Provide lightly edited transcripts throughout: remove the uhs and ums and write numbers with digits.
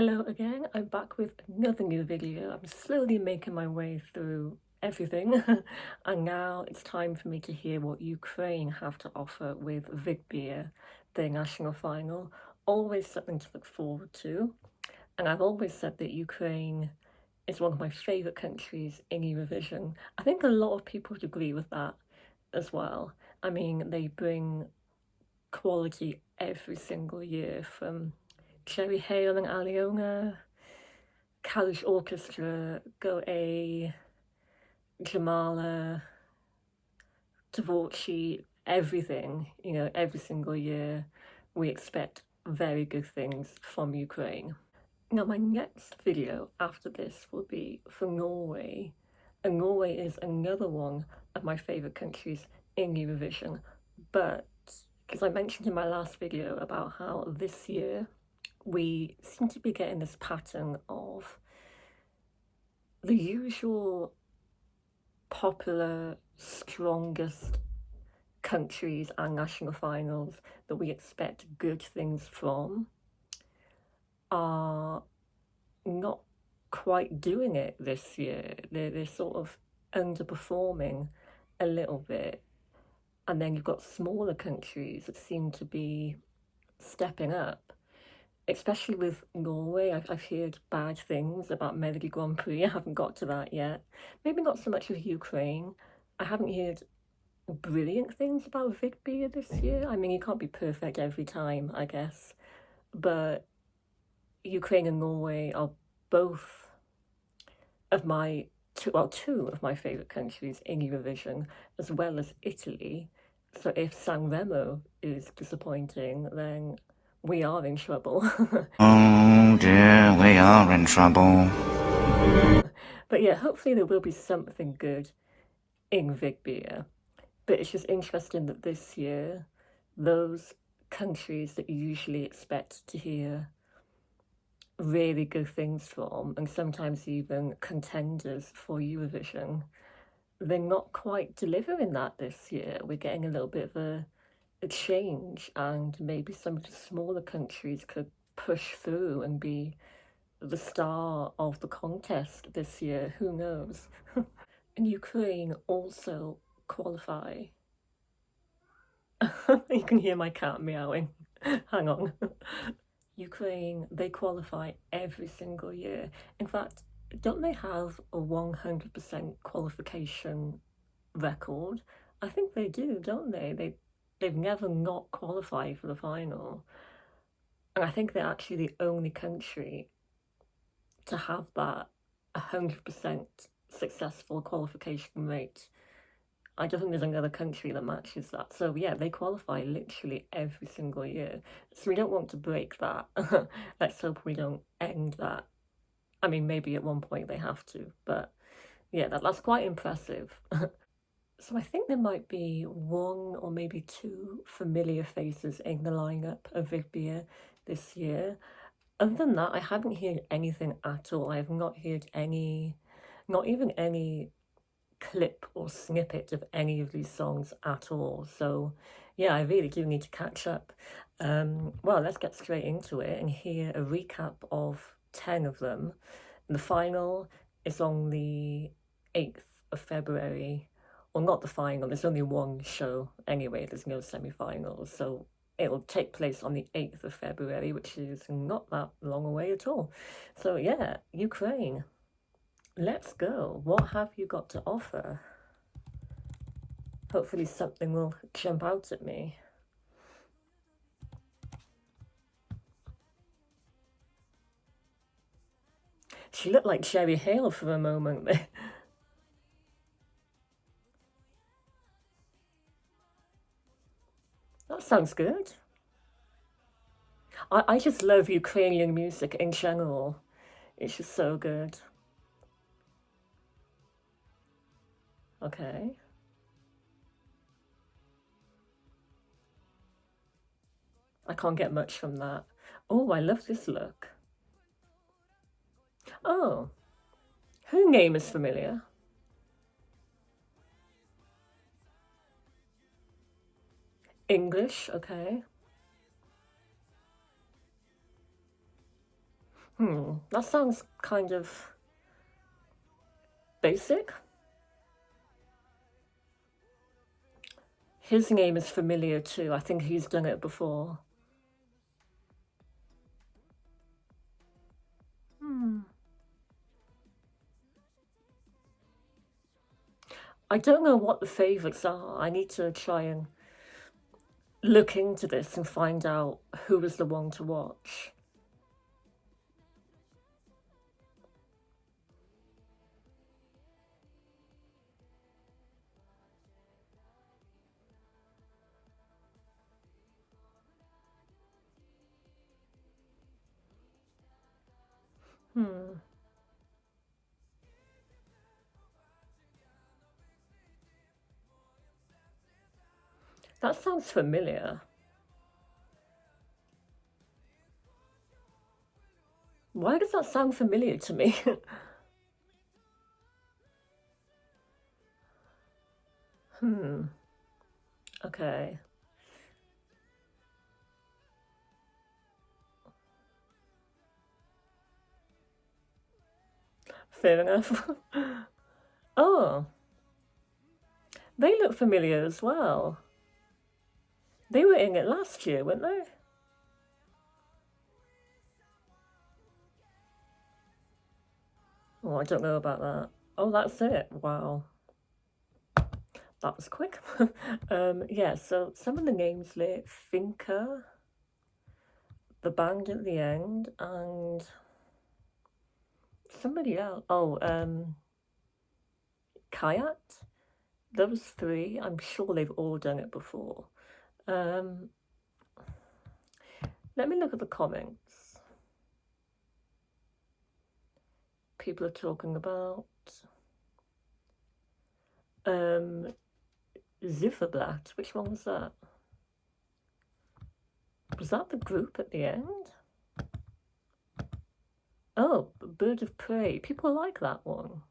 Hello again, I'm back with another new video. I'm slowly making my way through everything and now it's time for me to hear what Ukraine have to offer with Vidbir, their national final. Always something to look forward to, and I've always said that Ukraine is one of my favourite countries in Eurovision. I think a lot of people would agree with that as well. I mean, they bring quality every single year, from Cherry Hale and Aliona, Kalish Orchestra, Go A, Jamala, Dvorchi, everything, every single year we expect very good things from Ukraine. Now my next video after this will be for Norway, and Norway is another one of my favourite countries in Eurovision, but because I mentioned in my last video about how this year we seem to be getting this pattern of the usual popular, strongest countries and national finals that we expect good things from are not quite doing it this year. They're sort of underperforming a little bit. And then you've got smaller countries that seem to be stepping up. Especially with Norway, I've heard bad things about Melody Grand Prix. I haven't got to that yet. Maybe not so much with Ukraine. I haven't heard brilliant things about Vidbir this year. I mean, you can't be perfect every time, I guess. But Ukraine and Norway are both of my two of my favourite countries in Eurovision, as well as Italy. So if Sanremo is disappointing, then we are in trouble. Oh dear, we are in trouble. But yeah, hopefully there will be something good in Vidbir. But it's just interesting that this year, those countries that you usually expect to hear really good things from, and sometimes even contenders for Eurovision, they're not quite delivering that this year. We're getting a little bit of a change, and maybe some of the smaller countries could push through and be the star of the contest this year. Who knows? And Ukraine also qualify. You can hear my cat meowing. Hang on. Ukraine, they qualify every single year. In fact, don't they have a 100% qualification record? I think they do, don't they? They've never not qualified for the final. And I think they're actually the only country to have that 100% successful qualification rate. I don't think there's another country that matches that. So yeah, they qualify literally every single year. So we don't want to break that. Let's hope we don't end that. I mean, maybe at one point they have to, but yeah, that's quite impressive. So I think there might be one or maybe two familiar faces in the lineup of Vidbir this year. Other than that, I haven't heard anything at all. I have not heard any, not even any clip or snippet of any of these songs at all. So yeah, I really do need to catch up. Well, let's get straight into it and hear a recap of 10 of them. The final is on the 8th of February. Well, not the final, there's only one show anyway, there's no semi-finals. So it'll take place on the 8th of February, which is not that long away at all. So yeah, Ukraine. Let's go. What have you got to offer? Hopefully something will jump out at me. She looked like Cherry Hale for a moment there. That sounds good. I just love Ukrainian music in general. It's just so good. Okay. I can't get much from that. Oh, I love this look. Oh, her name is familiar. English, okay. That sounds kind of basic. His name is familiar too. I think he's done it before. I don't know what the favourites are. I need to try and look into this and find out who was the one to watch. That sounds familiar. Why does that sound familiar to me? Okay. Fair enough. Oh, they look familiar as well. They were in it last year, weren't they? Oh, I don't know about that. Oh, that's it. Wow. That was quick. Yeah, so some of the names there, Finca, the band at the end, and somebody else. Oh, Kayat. Those three, I'm sure they've all done it before. Let me look at the comments. People are talking about Zifferblatt. Which one was that? Was that the group at the end? Oh, Bird of Prey. People like that one.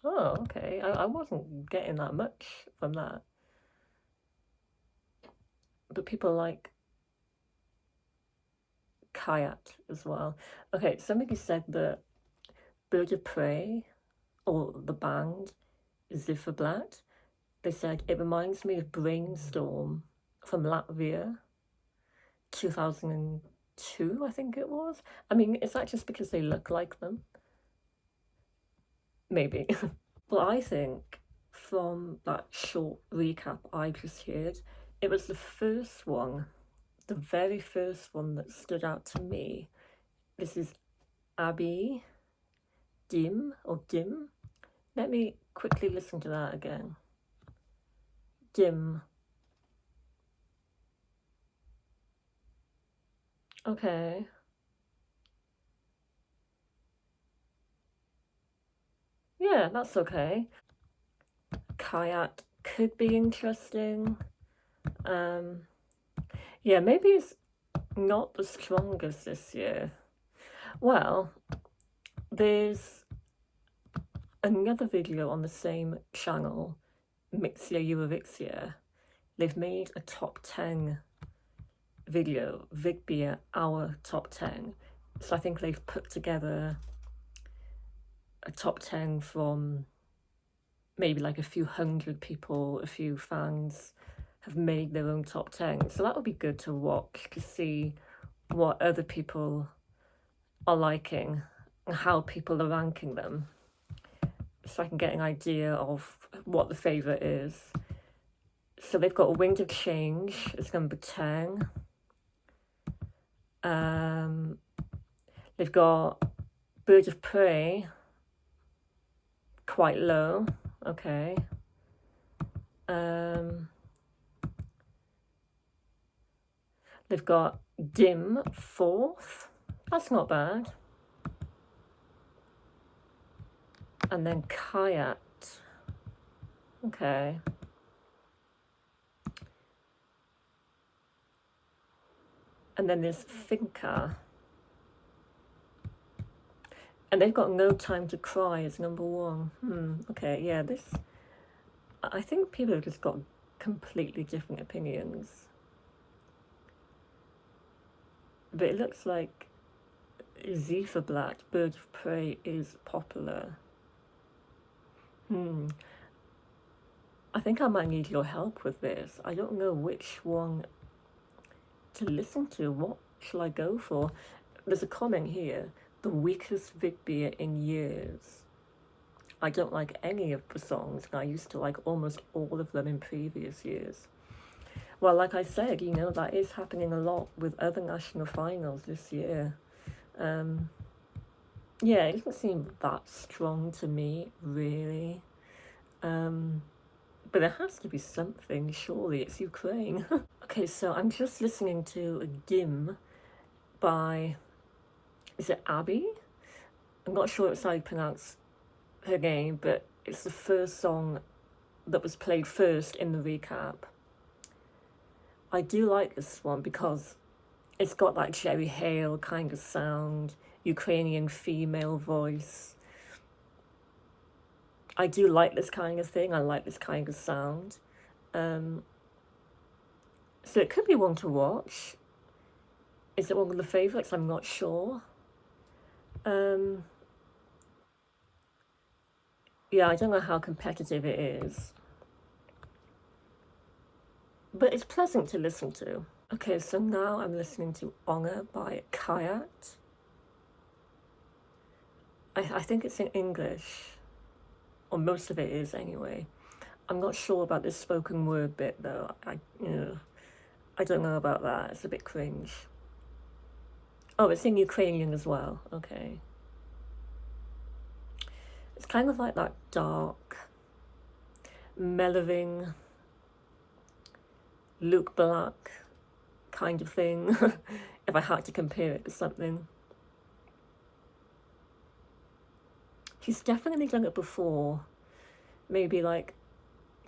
Oh, okay. I wasn't getting that much from that. But people like Kayat as well. Okay, somebody said that Bird of Prey, or the band, Zifferblatt, they said it reminds me of Brainstorm from Latvia, 2002, I think it was. I mean, is that just because they look like them? Maybe. Well, I think from that short recap I just heard, it was the first one, the very first one that stood out to me. This is Abby Dim or Dim. Let me quickly listen to that again. Dim. Okay. Yeah, that's okay. Kayak could be interesting. Yeah, maybe it's not the strongest this year. Well, there's another video on the same channel, Mixia Eurovixia. They've made a top 10 video, Vidbir, our top 10. So I think they've put together a top 10 from maybe like a few hundred people, a few fans have made their own top 10. So that would be good to watch to see what other people are liking and how people are ranking them, so I can get an idea of what the favourite is. So they've got A Wind of Change, it's number 10. They've got Bird of Prey, quite low, okay. They've got Dim, 4th, that's not bad. And then Kayat, okay. And then there's Finca. And they've got No Time to Cry as number 1. Okay, yeah, this... I think people have just got completely different opinions. But it looks like Z for Black, Bird of Prey is popular. I think I might need your help with this. I don't know which one to listen to. What shall I go for? There's a comment here. The weakest Vidbir in years. I don't like any of the songs, and I used to like almost all of them in previous years. Well, like I said, you know, that is happening a lot with other national finals this year. Yeah, it doesn't seem that strong to me, really. But there has to be something, surely. It's Ukraine. Okay, so I'm just listening to a Gim by, is it Abby? I'm not sure it's how you pronounce her name, but it's the first song that was played first in the recap. I do like this one because it's got that Jerry Hale kind of sound, Ukrainian female voice. I do like this kind of thing. I like this kind of sound. So it could be one to watch. Is it one of the favourites? I'm not sure. Yeah, I don't know how competitive it is. But it's pleasant to listen to. Okay, so now I'm listening to Honor by Kayat. I think it's in English, or most of it is anyway. I'm not sure about this spoken word bit though. I don't know about that. It's a bit cringe. Oh, it's in Ukrainian as well. Okay. It's kind of like that dark, mellowing, Luke Black kind of thing, if I had to compare it to something. He's definitely done it before, maybe like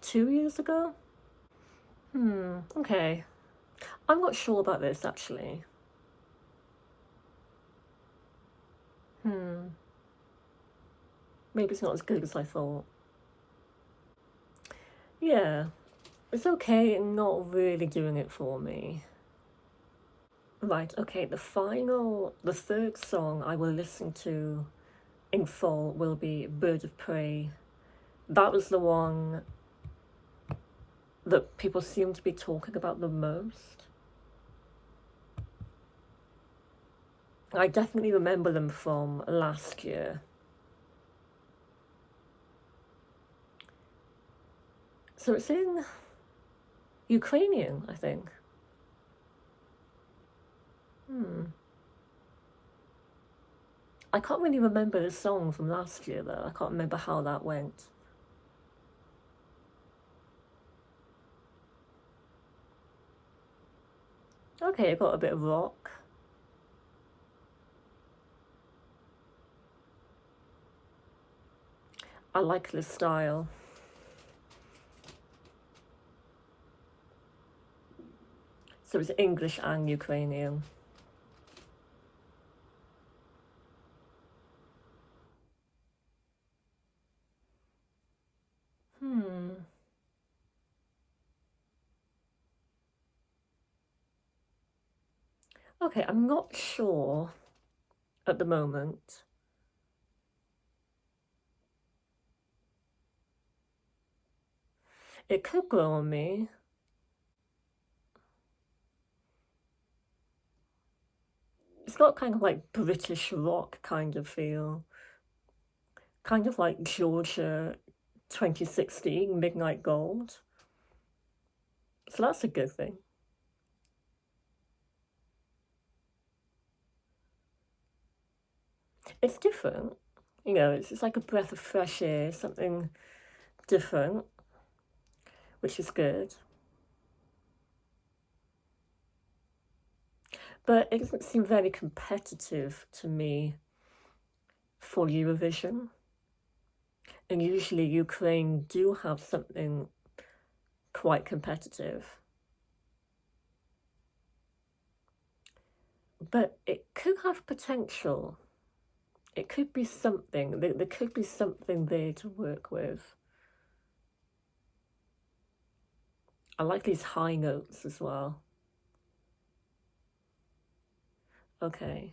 2 years ago. Okay. I'm not sure about this actually. Maybe it's not as good as I thought. Yeah, it's okay, not really doing it for me. Right, okay, the third song I will listen to in full will be Bird of Prey. That was the one that people seem to be talking about the most. I definitely remember them from last year. So it's in Ukrainian, I think. I can't really remember the song from last year though. I can't remember how that went. Okay, it got a bit of rock. I like the style. So it's English and Ukrainian. Okay, I'm not sure at the moment. It could grow on me. It's got kind of like British rock kind of feel. Kind of like Georgia 2016 Midnight Gold. So that's a good thing. It's different. You know, it's like a breath of fresh air, something different, which is good. But it doesn't seem very competitive to me for Eurovision. And usually Ukraine do have something quite competitive. But it could have potential. It could be something. There could be something there to work with. I like these high notes as well. Okay.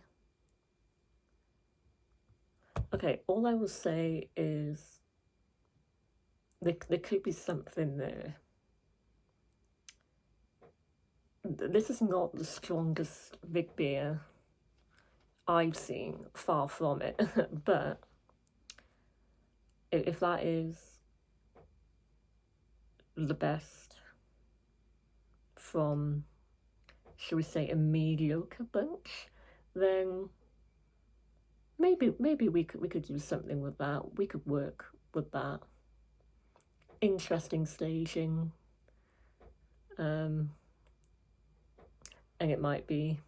Okay, all I will say is there could be something there. This is not the strongest Vidbir I've seen, far from it, but if that is the best from, shall we say, a mediocre bunch, then maybe we could do something with that. We could work with that. Interesting staging, and it might be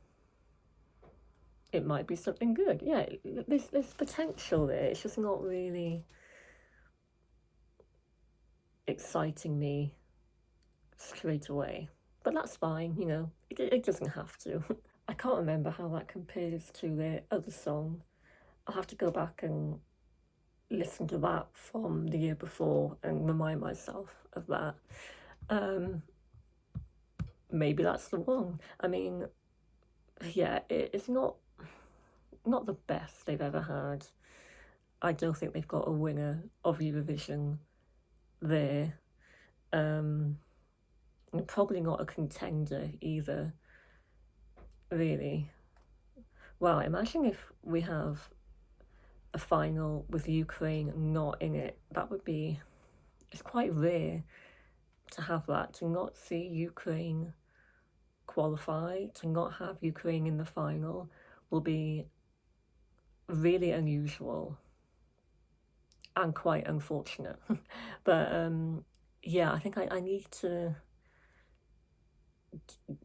something good. Yeah, there's potential there. It's just not really exciting me straight away. But that's fine, you know, it doesn't have to. I can't remember how that compares to their other song. I'll have to go back and listen to that from the year before and remind myself of that. Maybe that's the one. I mean, yeah, it's not the best they've ever had. I don't think they've got a winner of Eurovision there. And probably not a contender either, really. Well, imagine if we have a final with Ukraine not in it. That would be, it's quite rare to have that, to not see Ukraine qualify, to not have Ukraine in the final will be really unusual and quite unfortunate. But yeah, I think I need to,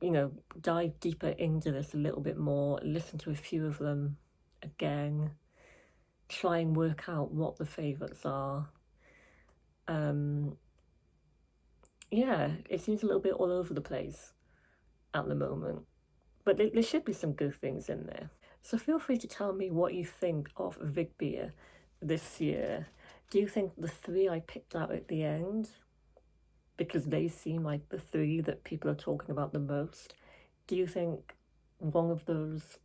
you know, dive deeper into this a little bit more, listen to a few of them again, try and work out what the favourites are. Yeah, it seems a little bit all over the place at the moment, but there should be some good things in there. So feel free to tell me what you think of Vidbir this year. Do you think the three I picked out at the end, because they seem like the three that people are talking about the most, do you think one of those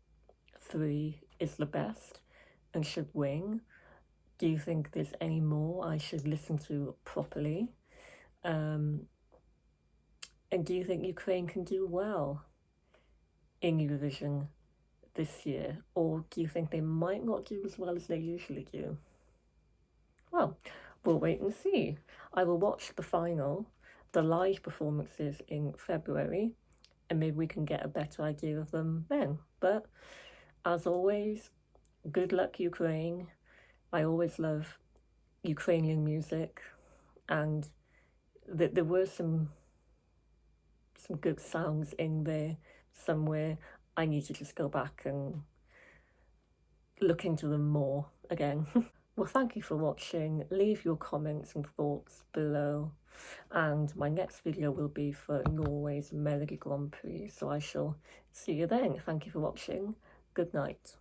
three is the best and should win? Do you think there's any more I should listen to properly? And do you think Ukraine can do well in Eurovision this year? Or do you think they might not do as well as they usually do? Well, we'll wait and see. I will watch the final, the live performances in February, and maybe we can get a better idea of them then. But as always, good luck, Ukraine. I always love Ukrainian music, and there were some good sounds in there somewhere. I need to just go back and look into them more again. Well, thank you for watching. Leave your comments and thoughts below, and my next video will be for Norway's Melodi Grand Prix, so I shall see you then. Thank you for watching. Good night.